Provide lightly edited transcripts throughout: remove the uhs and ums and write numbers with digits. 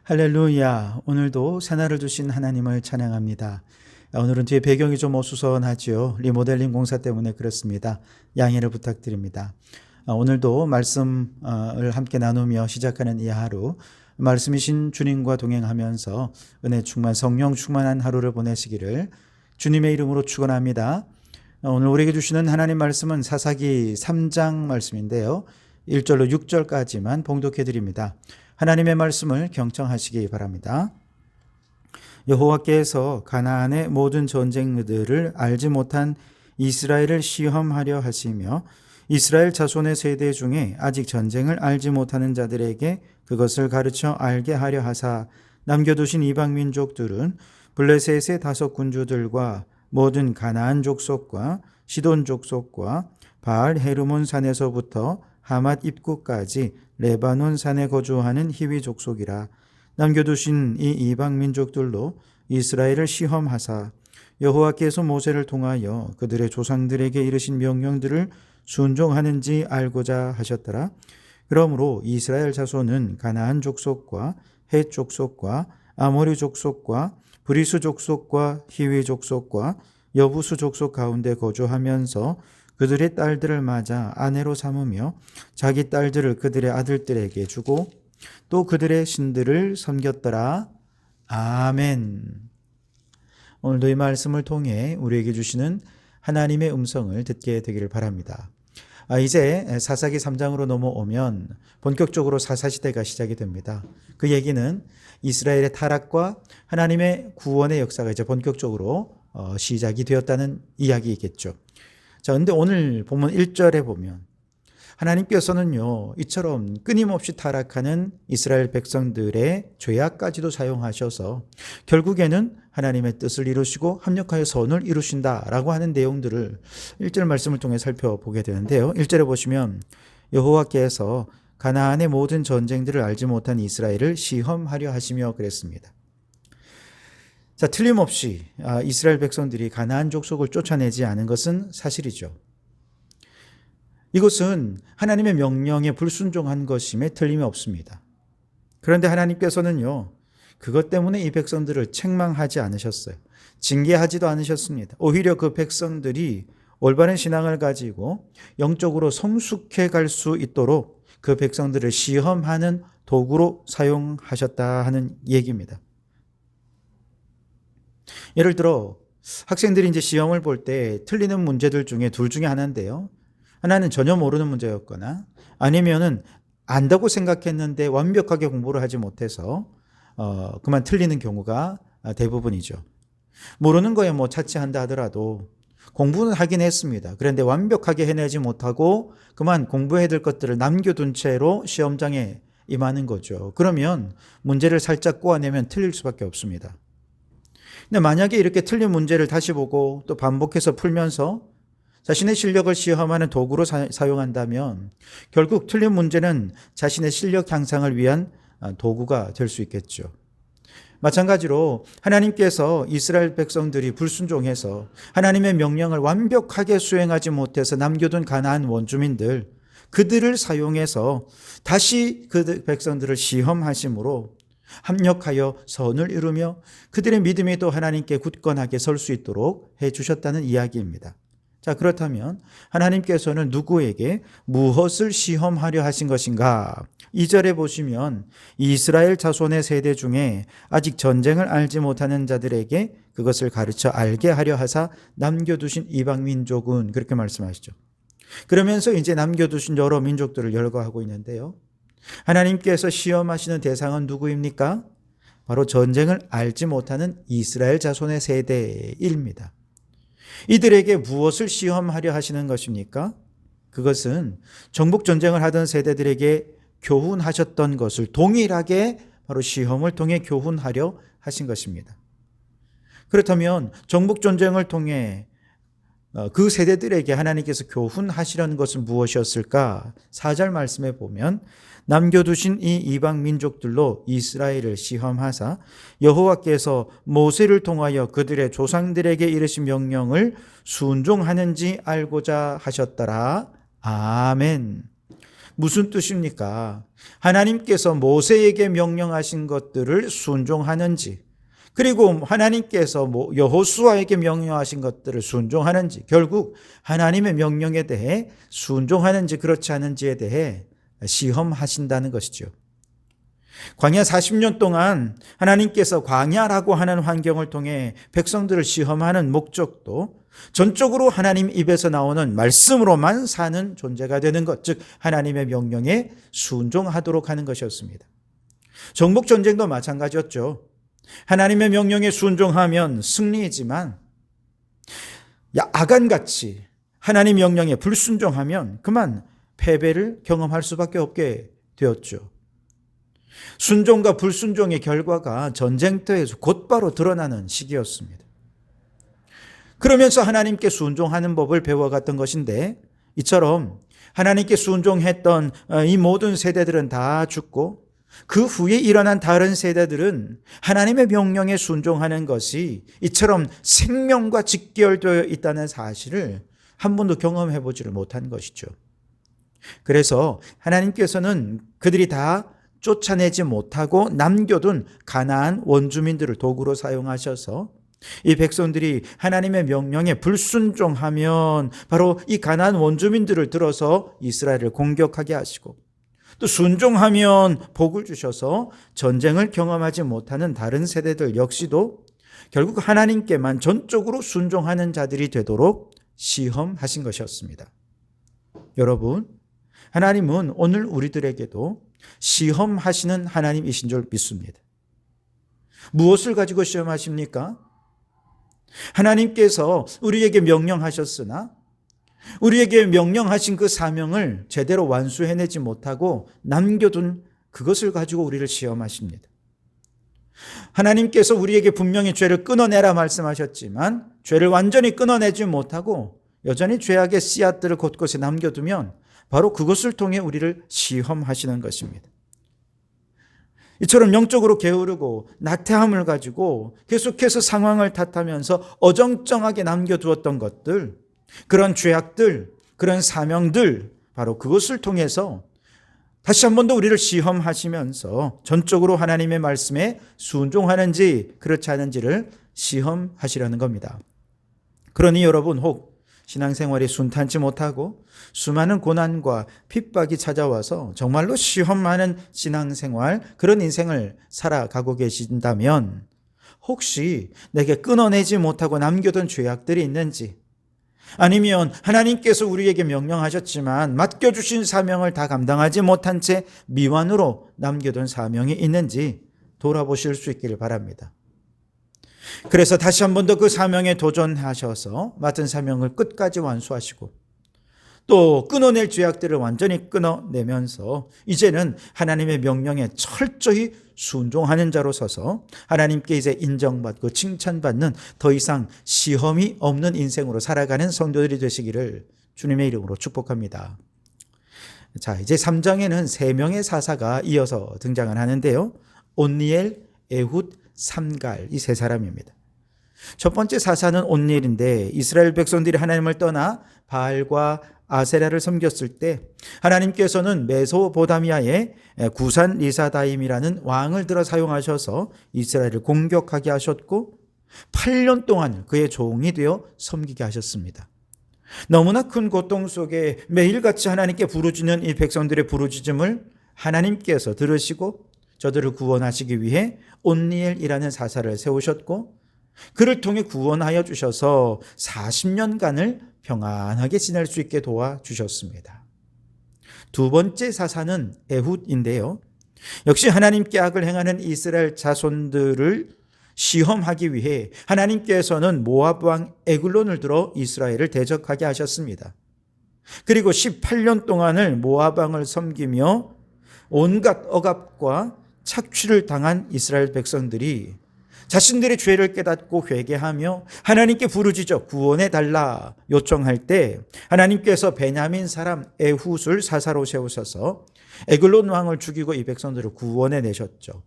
할렐루야. 오늘도 새날을 주신 하나님을 찬양합니다. 오늘은 뒤에 배경이 좀 어수선하지요. 리모델링 공사 때문에 그렇습니다. 양해를 부탁드립니다. 오늘도 말씀을 함께 나누며 시작하는 이 하루, 말씀이신 주님과 동행하면서 은혜 충만, 성령 충만한 하루를 보내시기를 주님의 이름으로 축원합니다. 오늘 우리에게 주시는 하나님 말씀은 사사기 3장 말씀인데요. 1절로 6절까지만 봉독해 드립니다. 하나님의 말씀을 경청하시기 바랍니다. 여호와께서 가나안의 모든 전쟁들을 알지 못한 이스라엘을 시험하려 하시며 이스라엘 자손의 세대 중에 아직 전쟁을 알지 못하는 자들에게 그것을 가르쳐 알게 하려 하사 남겨두신 이방 민족들은 블레셋의 5 군주들과 모든 가나안 족속과 시돈 족속과 바알 헤르몬 산에서부터 하맛 입구까지 레바논 산에 거주하는 히위 족속이라. 남겨두신 이 이방 민족들로 이스라엘을 시험하사 여호와께서 모세를 통하여 그들의 조상들에게 이르신 명령들을 순종하는지 알고자 하셨더라. 그러므로 이스라엘 자손은 가나안 족속과 헷 족속과 아모리 족속과 브리스 족속과 히위 족속과 여부수 족속 가운데 거주하면서 그들의 딸들을 맞아 아내로 삼으며 자기 딸들을 그들의 아들들에게 주고 또 그들의 신들을 섬겼더라. 아멘. 오늘도 이 말씀을 통해 우리에게 주시는 하나님의 음성을 듣게 되기를 바랍니다. 이제 사사기 3장으로 넘어오면 본격적으로 사사시대가 시작이 됩니다. 그 얘기는 이스라엘의 타락과 하나님의 구원의 역사가 이제 본격적으로 시작이 되었다는 이야기이겠죠. 자, 근데 오늘 본문 1절에 보면 하나님께서는요, 이처럼 끊임없이 타락하는 이스라엘 백성들의 죄악까지도 사용하셔서 결국에는 하나님의 뜻을 이루시고 합력하여 선을 이루신다라고 하는 내용들을 1절 말씀을 통해 살펴보게 되는데요. 1절에 보시면 여호와께서 가나안의 모든 전쟁들을 알지 못한 이스라엘을 시험하려 하시며 그랬습니다. 자, 틀림없이 이스라엘 백성들이 가나안 족속을 쫓아내지 않은 것은 사실이죠. 이것은 하나님의 명령에 불순종한 것임에 틀림이 없습니다. 그런데 하나님께서는요, 그것 때문에 이 백성들을 책망하지 않으셨어요. 징계하지도 않으셨습니다. 오히려 그 백성들이 올바른 신앙을 가지고 영적으로 성숙해 갈 수 있도록 그 백성들을 시험하는 도구로 사용하셨다 하는 얘기입니다. 예를 들어 학생들이 이제 시험을 볼 때 틀리는 문제들 중에 둘 중에 하나인데요. 하나는 전혀 모르는 문제였거나 아니면은 안다고 생각했는데 완벽하게 공부를 하지 못해서 그만 틀리는 경우가 대부분이죠. 모르는 거에 뭐 차치한다 하더라도 공부는 하긴 했습니다. 그런데 완벽하게 해내지 못하고 그만 공부해야 될 것들을 남겨둔 채로 시험장에 임하는 거죠. 그러면 문제를 살짝 꼬아내면 틀릴 수밖에 없습니다. 근데 만약에 이렇게 틀린 문제를 다시 보고 또 반복해서 풀면서 자신의 실력을 시험하는 도구로 사용한다면 결국 틀린 문제는 자신의 실력 향상을 위한 도구가 될 수 있겠죠. 마찬가지로 하나님께서 이스라엘 백성들이 불순종해서 하나님의 명령을 완벽하게 수행하지 못해서 남겨둔 가나안 원주민들, 그들을 사용해서 다시 그 백성들을 시험하심으로 합력하여 선을 이루며 그들의 믿음이 또 하나님께 굳건하게 설 수 있도록 해주셨다는 이야기입니다. 자, 그렇다면 하나님께서는 누구에게 무엇을 시험하려 하신 것인가? 2절에 보시면 이스라엘 자손의 세대 중에 아직 전쟁을 알지 못하는 자들에게 그것을 가르쳐 알게 하려 하사 남겨두신 이방 민족은, 그렇게 말씀하시죠. 그러면서 이제 남겨두신 여러 민족들을 열거하고 있는데요. 하나님께서 시험하시는 대상은 누구입니까? 바로 전쟁을 알지 못하는 이스라엘 자손의 세대입니다. 이들에게 무엇을 시험하려 하시는 것입니까? 그것은 정복 전쟁을 하던 세대들에게 교훈하셨던 것을 동일하게 바로 시험을 통해 교훈하려 하신 것입니다. 그렇다면 정복 전쟁을 통해 그 세대들에게 하나님께서 교훈하시려는 것은 무엇이었을까? 4절 말씀에 보면 남겨두신 이 이방 민족들로 이스라엘을 시험하사 여호와께서 모세를 통하여 그들의 조상들에게 이르신 명령을 순종하는지 알고자 하셨더라. 아멘. 무슨 뜻입니까? 하나님께서 모세에게 명령하신 것들을 순종하는지, 그리고 하나님께서 여호수아에게 명령하신 것들을 순종하는지, 결국 하나님의 명령에 대해 순종하는지 그렇지 않은지에 대해 시험하신다는 것이죠. 광야 40년 동안 하나님께서 광야라고 하는 환경을 통해 백성들을 시험하는 목적도 전적으로 하나님 입에서 나오는 말씀으로만 사는 존재가 되는 것, 즉 하나님의 명령에 순종하도록 하는 것이었습니다. 정복 전쟁도 마찬가지였죠. 하나님의 명령에 순종하면 승리이지만 아간같이 하나님 명령에 불순종하면 그만 패배를 경험할 수밖에 없게 되었죠. 순종과 불순종의 결과가 전쟁터에서 곧바로 드러나는 시기였습니다. 그러면서 하나님께 순종하는 법을 배워갔던 것인데, 이처럼 하나님께 순종했던 이 모든 세대들은 다 죽고 그 후에 일어난 다른 세대들은 하나님의 명령에 순종하는 것이 이처럼 생명과 직결되어 있다는 사실을 한 번도 경험해 보지를 못한 것이죠. 그래서 하나님께서는 그들이 다 쫓아내지 못하고 남겨둔 가나안 원주민들을 도구로 사용하셔서 이 백성들이 하나님의 명령에 불순종하면 바로 이 가나안 원주민들을 들어서 이스라엘을 공격하게 하시고, 또 순종하면 복을 주셔서 전쟁을 경험하지 못하는 다른 세대들 역시도 결국 하나님께만 전적으로 순종하는 자들이 되도록 시험하신 것이었습니다. 여러분, 하나님은 오늘 우리들에게도 시험하시는 하나님이신 줄 믿습니다. 무엇을 가지고 시험하십니까? 하나님께서 우리에게 명령하셨으나 우리에게 명령하신 그 사명을 제대로 완수해내지 못하고 남겨둔 그것을 가지고 우리를 시험하십니다. 하나님께서 우리에게 분명히 죄를 끊어내라 말씀하셨지만 죄를 완전히 끊어내지 못하고 여전히 죄악의 씨앗들을 곳곳에 남겨두면 바로 그것을 통해 우리를 시험하시는 것입니다. 이처럼 영적으로 게으르고 나태함을 가지고 계속해서 상황을 탓하면서 어정쩡하게 남겨두었던 것들, 그런 죄악들, 그런 사명들, 바로 그것을 통해서 다시 한 번 더 우리를 시험하시면서 전적으로 하나님의 말씀에 순종하는지 그렇지 않은지를 시험하시려는 겁니다. 그러니 여러분, 혹 신앙생활이 순탄치 못하고 수많은 고난과 핍박이 찾아와서 정말로 시험하는 신앙생활, 그런 인생을 살아가고 계신다면 혹시 내게 끊어내지 못하고 남겨둔 죄악들이 있는지, 아니면 하나님께서 우리에게 명령하셨지만 맡겨주신 사명을 다 감당하지 못한 채 미완으로 남겨둔 사명이 있는지 돌아보실 수 있기를 바랍니다. 그래서 다시 한 번 더 그 사명에 도전하셔서 맡은 사명을 끝까지 완수하시고 또 끊어낼 죄악들을 완전히 끊어내면서 이제는 하나님의 명령에 철저히 순종하는 자로 서서 하나님께 이제 인정받고 칭찬받는 더 이상 시험이 없는 인생으로 살아가는 성도들이 되시기를 주님의 이름으로 축복합니다. 자, 이제 3장에는 3명의 사사가 이어서 등장을 하는데요. 온니엘, 에훗, 삼갈, 이 3사람입니다. 첫 번째 사사는 온니엘인데 이스라엘 백성들이 하나님을 떠나 바알과 아세라를 섬겼을 때 하나님께서는 메소포타미아의 구산 리사다임이라는 왕을 들어 사용하셔서 이스라엘을 공격하게 하셨고 8년 동안 그의 종이 되어 섬기게 하셨습니다. 너무나 큰 고통 속에 매일같이 하나님께 부르짖는 이 백성들의 부르짖음을 하나님께서 들으시고 저들을 구원하시기 위해 온니엘이라는 사사를 세우셨고 그를 통해 구원하여 주셔서 40년간을 평안하게 지낼 수 있게 도와주셨습니다. 두 번째 사사는 에훗인데요. 역시 하나님께 악을 행하는 이스라엘 자손들을 시험하기 위해 하나님께서는 모압 왕 에글론을 들어 이스라엘을 대적하게 하셨습니다. 그리고 18년 동안을 모압 왕을 섬기며 온갖 억압과 착취를 당한 이스라엘 백성들이 자신들의 죄를 깨닫고 회개하며 하나님께 부르짖어 구원해달라 요청할 때 하나님께서 베냐민 사람 에훗을 사사로 세우셔서 에글론 왕을 죽이고 이 백성들을 구원해내셨죠.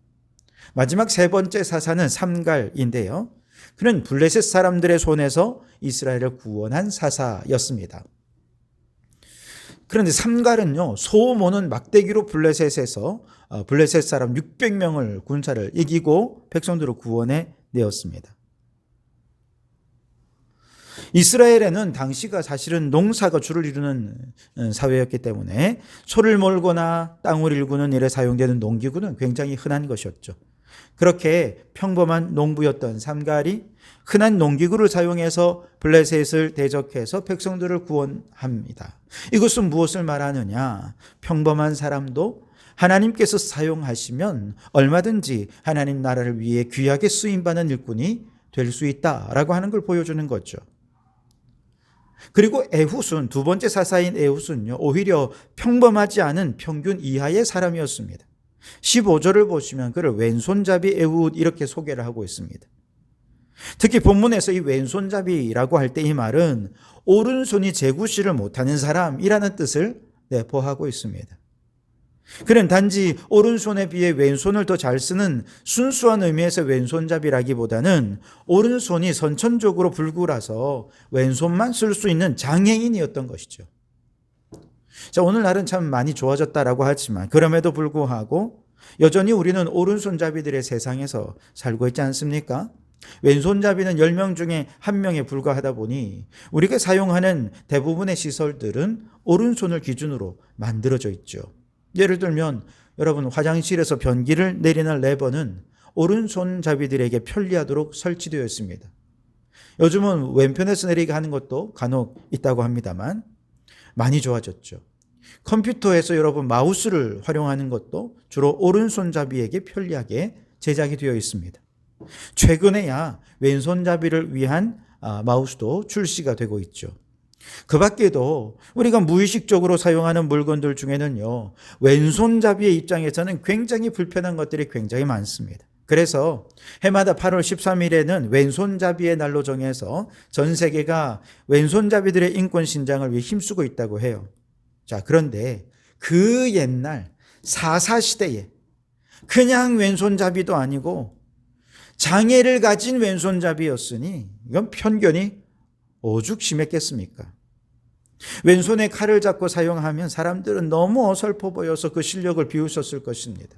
마지막 세 번째 사사는 삼갈인데요. 그는 블레셋 사람들의 손에서 이스라엘을 구원한 사사였습니다. 그런데 삼갈은요, 소 모는 막대기로 블레셋 사람 600명을 군사를 이기고 백성들을 구원해 내었습니다. 이스라엘에는 당시가 사실은 농사가 주를 이루는 사회였기 때문에 소를 몰거나 땅을 일구는 일에 사용되는 농기구는 굉장히 흔한 것이었죠. 그렇게 평범한 농부였던 삼갈이 흔한 농기구를 사용해서 블레셋을 대적해서 백성들을 구원합니다. 이것은 무엇을 말하느냐? 평범한 사람도 하나님께서 사용하시면 얼마든지 하나님 나라를 위해 귀하게 쓰임받는 일꾼이 될 수 있다라고 하는 걸 보여주는 거죠. 그리고 에훗은, 두 번째 사사인 에훗은요, 오히려 평범하지 않은 평균 이하의 사람이었습니다. 15절을 보시면 그를 왼손잡이 에훗 이렇게 소개를 하고 있습니다. 특히 본문에서 이 왼손잡이라고 할 때 이 말은 오른손이 제구시를 못하는 사람이라는 뜻을 내포하고 있습니다. 그는 단지 오른손에 비해 왼손을 더 잘 쓰는 순수한 의미에서 왼손잡이라기보다는 오른손이 선천적으로 불구라서 왼손만 쓸 수 있는 장애인이었던 것이죠. 자, 오늘날은 참 많이 좋아졌다라고 하지만 그럼에도 불구하고 여전히 우리는 오른손잡이들의 세상에서 살고 있지 않습니까? 왼손잡이는 10명 중에 1명에 불과하다 보니 우리가 사용하는 대부분의 시설들은 오른손을 기준으로 만들어져 있죠. 예를 들면 여러분 화장실에서 변기를 내리는 레버는 오른손잡이들에게 편리하도록 설치되어 있습니다. 요즘은 왼편에서 내리게 하는 것도 간혹 있다고 합니다만 많이 좋아졌죠. 컴퓨터에서 여러분 마우스를 활용하는 것도 주로 오른손잡이에게 편리하게 제작이 되어 있습니다. 최근에야 왼손잡이를 위한 마우스도 출시가 되고 있죠. 그 밖에도 우리가 무의식적으로 사용하는 물건들 중에는요, 왼손잡이의 입장에서는 굉장히 불편한 것들이 굉장히 많습니다. 그래서 해마다 8월 13일에는 왼손잡이의 날로 정해서 전 세계가 왼손잡이들의 인권 신장을 위해 힘쓰고 있다고 해요. 자, 그런데 그 옛날 사사시대에 그냥 왼손잡이도 아니고 장애를 가진 왼손잡이였으니 이건 편견이 오죽 심했겠습니까? 왼손에 칼을 잡고 사용하면 사람들은 너무 어설퍼 보여서 그 실력을 비웃었을 것입니다.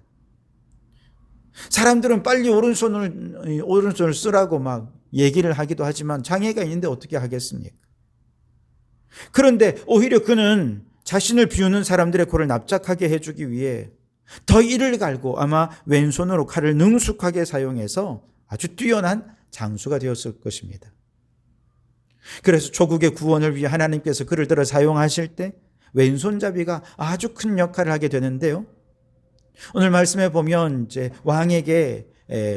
사람들은 빨리 오른손을 쓰라고 막 얘기를 하기도 하지만 장애가 있는데 어떻게 하겠습니까? 그런데 오히려 그는 자신을 비우는 사람들의 코를 납작하게 해주기 위해 더 이를 갈고 아마 왼손으로 칼을 능숙하게 사용해서 아주 뛰어난 장수가 되었을 것입니다. 그래서 조국의 구원을 위해 하나님께서 그를 들어 사용하실 때 왼손잡이가 아주 큰 역할을 하게 되는데요. 오늘 말씀에 보면 이제 왕에게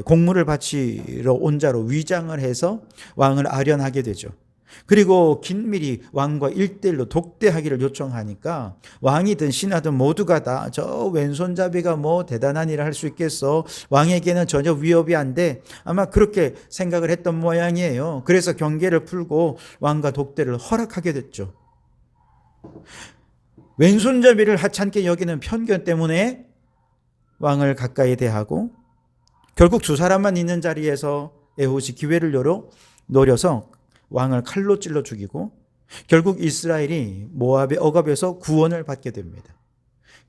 공물을 바치러 온 자로 위장을 해서 왕을 아련하게 되죠. 그리고 긴밀히 왕과 1대1로 독대하기를 요청하니까 왕이든 신하든 모두가 다 저 왼손잡이가 뭐 대단한 일을 할 수 있겠어. 왕에게는 전혀 위협이 안 돼. 아마 그렇게 생각을 했던 모양이에요. 그래서 경계를 풀고 왕과 독대를 허락하게 됐죠. 왼손잡이를 하찮게 여기는 편견 때문에 왕을 가까이 대하고 결국 두 사람만 있는 자리에서 에훗이 기회를 노려서 왕을 칼로 찔러 죽이고 결국 이스라엘이 모압의 억압에서 구원을 받게 됩니다.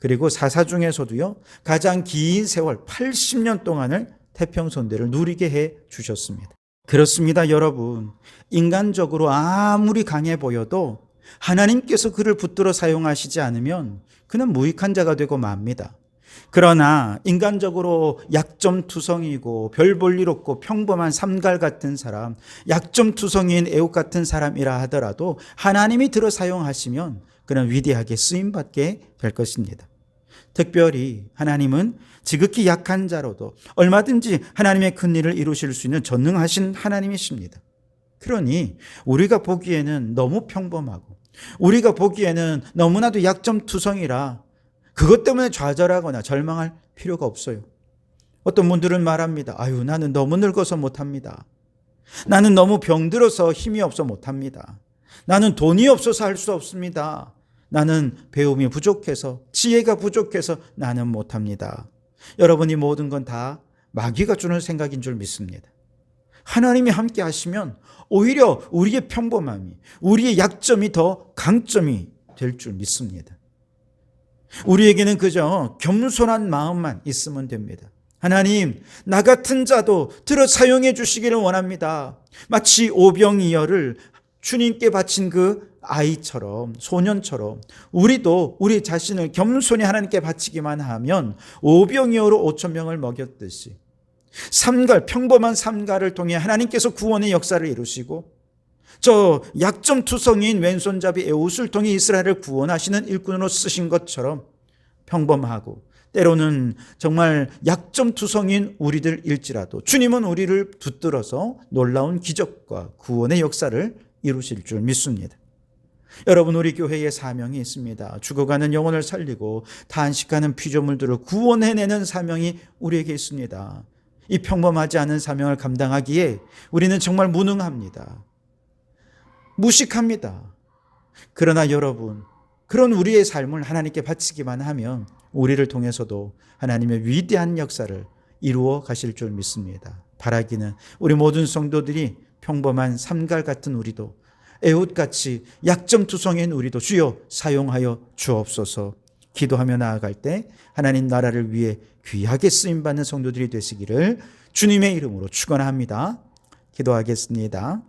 그리고 사사 중에서도요, 가장 긴 세월 80년 동안을 태평선대를 누리게 해 주셨습니다. 그렇습니다, 여러분. 인간적으로 아무리 강해 보여도 하나님께서 그를 붙들어 사용하시지 않으면 그는 무익한 자가 되고 맙니다. 그러나 인간적으로 약점투성이고 별 볼 일 없고 평범한 삼갈 같은 사람, 약점투성이인 에훗 같은 사람이라 하더라도 하나님이 들어 사용하시면 그는 위대하게 쓰임받게 될 것입니다. 특별히 하나님은 지극히 약한 자로도 얼마든지 하나님의 큰 일을 이루실 수 있는 전능하신 하나님이십니다. 그러니 우리가 보기에는 너무 평범하고 우리가 보기에는 너무나도 약점투성이라 그것 때문에 좌절하거나 절망할 필요가 없어요. 어떤 분들은 말합니다. 아유, 나는 너무 늙어서 못합니다. 나는 너무 병들어서 힘이 없어 못합니다. 나는 돈이 없어서 할 수 없습니다. 나는 배움이 부족해서, 지혜가 부족해서 나는 못합니다. 여러분이 모든 건 다 마귀가 주는 생각인 줄 믿습니다. 하나님이 함께 하시면 오히려 우리의 평범함이, 우리의 약점이 더 강점이 될 줄 믿습니다. 우리에게는 그저 겸손한 마음만 있으면 됩니다. 하나님, 나 같은 자도 들어 사용해 주시기를 원합니다. 마치 오병이어를 주님께 바친 그 아이처럼, 소년처럼 우리도 우리 자신을 겸손히 하나님께 바치기만 하면 오병이어로 5천 명을 먹였듯이 평범한 삼가를 통해 하나님께서 구원의 역사를 이루시고, 저 약점투성이인 왼손잡이 에웃을 통해 이스라엘을 구원하시는 일꾼으로 쓰신 것처럼 평범하고 때로는 정말 약점투성인 우리들일지라도 주님은 우리를 붙들어서 놀라운 기적과 구원의 역사를 이루실 줄 믿습니다. 여러분, 우리 교회에 사명이 있습니다. 죽어가는 영혼을 살리고 탄식하는 피조물들을 구원해내는 사명이 우리에게 있습니다. 이 평범하지 않은 사명을 감당하기에 우리는 정말 무능합니다. 무식합니다. 그러나 여러분, 그런 우리의 삶을 하나님께 바치기만 하면 우리를 통해서도 하나님의 위대한 역사를 이루어 가실 줄 믿습니다. 바라기는 우리 모든 성도들이 평범한 삼갈 같은 우리도, 에웃같이 약점투성인 우리도 주여 사용하여 주옵소서. 기도하며 나아갈 때 하나님 나라를 위해 귀하게 쓰임받는 성도들이 되시기를 주님의 이름으로 축원합니다. 기도하겠습니다.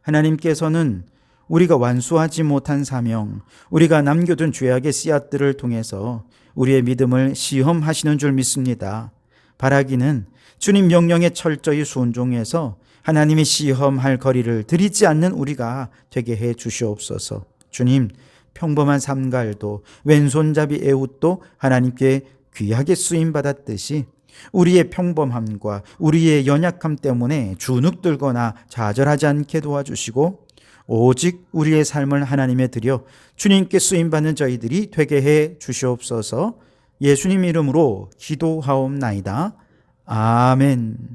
하나님께서는 우리가 완수하지 못한 사명, 우리가 남겨둔 죄악의 씨앗들을 통해서 우리의 믿음을 시험하시는 줄 믿습니다. 바라기는 주님 명령에 철저히 순종해서 하나님이 시험할 거리를 들이지 않는 우리가 되게 해 주시옵소서. 주님, 평범한 삼갈도 왼손잡이 에웃도 하나님께 귀하게 쓰임받았듯이 우리의 평범함과 우리의 연약함 때문에 주눅들거나 좌절하지 않게 도와주시고 오직 우리의 삶을 하나님에 드려 주님께 쓰임받는 저희들이 되게 해 주시옵소서. 예수님 이름으로 기도하옵나이다. 아멘.